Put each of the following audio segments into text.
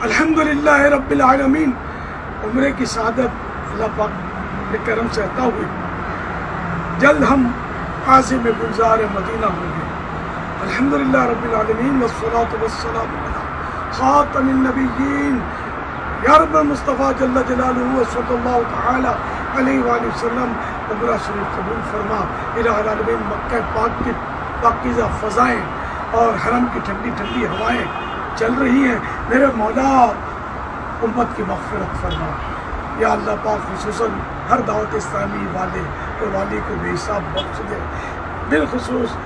الحمدللہ رب العالمین عمرے کی سعادت اللہ پاک کے کرم سے عطا ہوئی. جلد ہم عازم گلزار مدینہ ہوں گے. الحمدللہ رب العالمین والصلاة والسلام علی خاتم النبیین یا رب المصطفیٰ جل جلالہ صلی اللہ تعالی علیہ وآلہ وسلم. عمرہ شریف قبول فرما. الہ العالمین مکہ پاک کی پاکیزہ فضائیں اور حرم کی ٹھنڈی ٹھنڈی ہوائیں چل رہی ہیں. میرے مولا امت کی مغفرت فرما. یا اللہ پاک خصوصاً ہر دعوت اسلامی والی کو بے حساب بخش دے. بالخصوص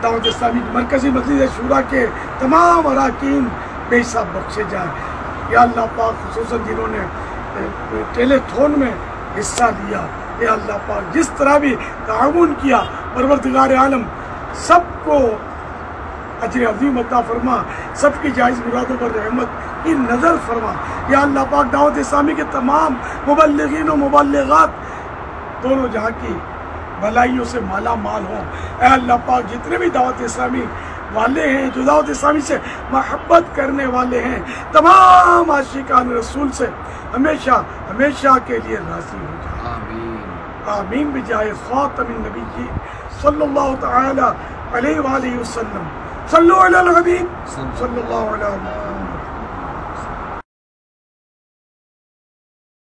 دعوت اسلامی مرکزی مجلس شورا کے تمام اراکین بے حساب بخشے جائیں. یا اللہ پاک خصوصاً جنہوں نے ٹیلی تھون میں حصہ لیا، یا اللہ پاک جس طرح بھی تعاون کیا، پروردگار عالم سب کو اجر عظیم عطا فرما، سب کی جائز مرادوں پر رحمت کی نظر فرما. یا اللہ پاک دعوت اسلامی کے تمام مبلغین و مبلغات دونوں جہاں کی بھلائیوں سے مالا مال ہوں. اے اللہ پاک جتنے بھی دعوت اسلامی والے ہیں، جو دعوت اسلامی سے محبت کرنے والے ہیں، تمام عاشقان رسول سے ہمیشہ ہمیشہ کے لیے راضی ہو جائے. آمین آمین بجائے خاتم النبی صلی اللہ تعالی علیہ وآلہ وسلم. صلو علی الحبیب صلی اللہ علیہ وسلم.